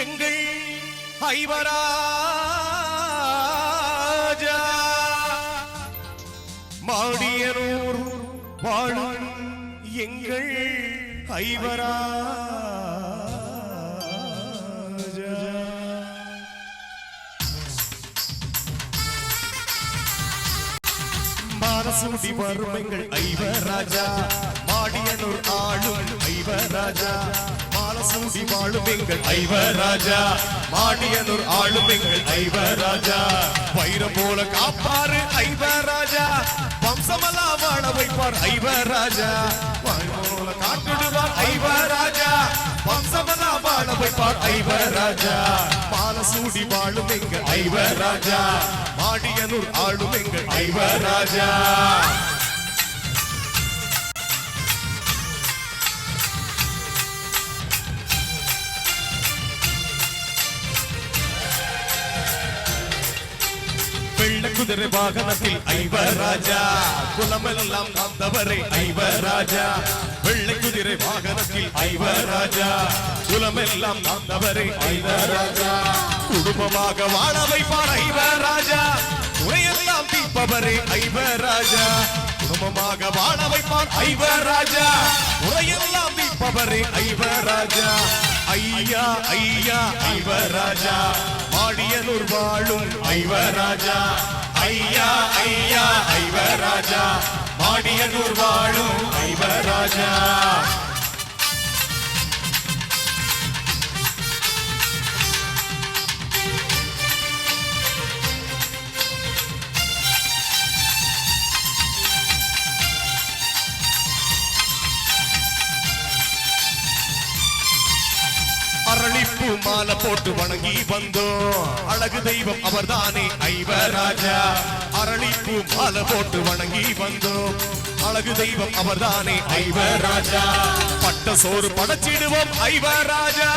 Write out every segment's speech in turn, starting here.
எங்கள் ஐவராஜா மாடியனூர் வாழும் எங்கள் ஐவராஜா மானசூடி வரும் எங்கள் ஐவராஜா மாடியனூர் ஆளும் ஐவராஜா மானசூடி வாழும் எங்கள் ஐவராஜா மாடியனூர் ஆளும் எங்கள் ஐவராஜா வைரம் போல காப்பாரு ஐவராஜா வம்சமலா வாழ வைப்பார் ஐவராஜா வைரம் போல காட்டிடுவார் ஐவராஜா வம்சமலா வாழ வைப்பார் ஐவராஜா மானசூடி வாழும் எங்கள் ஐவராஜா மாடியனூர் ஆளும் எங்கள் ஐவராஜா வெள்ள குதிரை வாகனத்தில் ஐவராஜா குலமெல்லாம் வந்தவரை ஐவராஜா வெள்ளை குதிரை வாகனத்தில் ஐவராஜா குலமெல்லாம் வந்தவரை ஐவராஜா குடும்பமாக வாழ வைப்பார் ஐவராஜா குறையெல்லாம் தீர்ப்பவரே ஐவராஜா குடும்பமாக வாழ வைப்பார் ஐவராஜா குறையெல்லாம் தீர்ப்பவரே ஐவராஜா ஐயா ஐயா ஐவராஜா மாடியனூர் வாழும் ஐவராஜா ஐயா ஐயா ஐவராஜா மாடியனூர் வாழும் ஐவராஜா அரளிப்பூ மாலை போட்டு வணங்கி வந்தோம் அழகு தெய்வம் அவர்தானே ஐவராஜா அரளிப்பூ மாலை போட்டு வணங்கி வந்தோம் அழகு தெய்வம் அவர்தானே ஐவராஜா பட்ட சோறு படைச்சிடுவோம் ஐவராஜா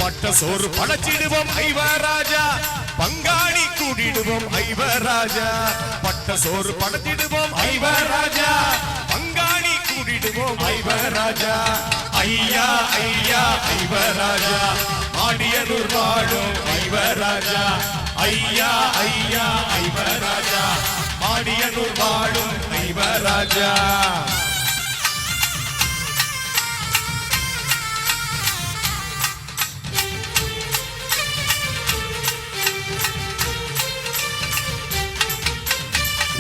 பட்ட சோறு படைச்சிடுவோம் ஐவராஜா பங்காளி கூடிடுவோம் ஐவராஜா பட்ட சோறு படைச்சிடுவோம் ஐவராஜா பங்காளி கூடிடுவோம் ஐவராஜா ஐயா ஐயா ஐவராஜா மாடியனூர் வாழும் ஐவராஜா ஐயா ஐயா ஐவராஜா மாடியனூர் வாழும் ஐவராஜா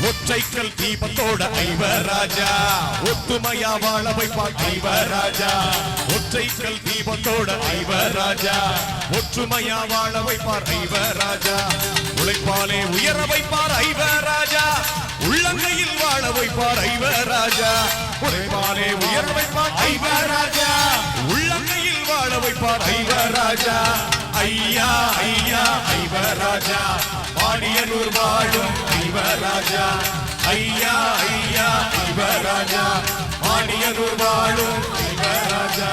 ஒற்றைக்கல் தீபத்தோட ஐவராஜா ஒத்துமையா வாழ வைப்பார் ஐவராஜா ஒற்றைக்கல் தீபத்தோட ஐவராஜா ஒற்றுமையா வாழ வைப்பார் ஐவராஜா உழைப்பாலே உயர வைப்பார் ஐவராஜா உள்ளங்கையில் வாழ வைப்பார் ஐவராஜா உழைப்பாலே உயர வைப்பார் ஐவராஜா உள்ளங்கையில் வாழ வைப்பார் ஐவராஜா ஐயா ஐயா ஐவராஜா மாடியனூர் வாழும் ஐவராஜா ஐயா ஐயா ஐவராஜா மாடியனூர் வாழும் ஐவராஜா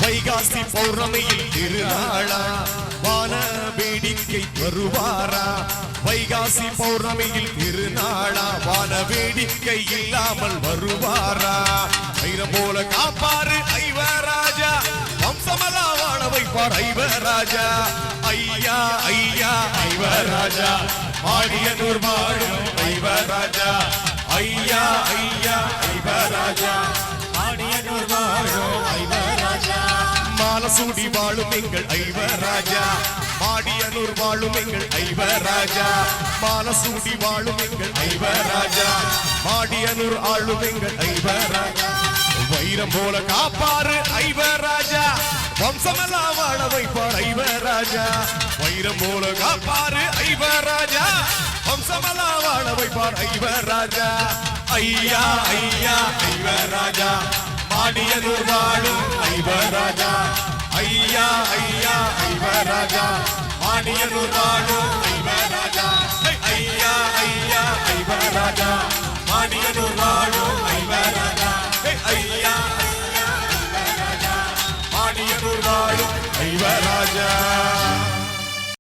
வைகாசி பௌர்ணமியில் திருநாளா வான வேடிக்கை வருவாரா வைகாசி பௌர்ணமியில் திருநாளா வான வேடிக்கை இல்லாமல் வருவாரா வைரம் போல காப்பாரு ஐவராஜா வம்சமலா வாழ வைப்பார் ஐவராஜா ஐயா ஐயா ஐவராஜா மாடியனூர் வாழும் ஐவராஜா ஐயா ஐயா ஐவராஜா மாடியனூர் வாழும் ஐவராஜா மாலசூடி வாழும் எங்கள் ஐவராஜா மாடியனூர் வாழும் எங்கள் ஐவராஜா மாலசூடி வாழும் எங்கள் ஐவராஜா மாடியனூர் ஆளும் எங்கள் ஐவராஜா வைரம் போல காப்பாரு ஐவராஜா வம்சமெல்லாம் வாழ வைப்பார் ஐவராஜா வைரம் போல காப்பாரு ஐவராஜா வம்சமெல்லாம் வாழ வைப்பார் ஐவராஜா ஐயா ஐயா ஐவராஜா மாடியனூர் வாழும் ஐவராஜா ஐயா ஐயா ஐவராஜா மாடியனூர் வாழும் ஐவராஜா ஐயா ஐயா ஐவராஜா மாடியனூர் வாழும் ஐவராஜா மானியனூர் வாழும் தெய்வராஜா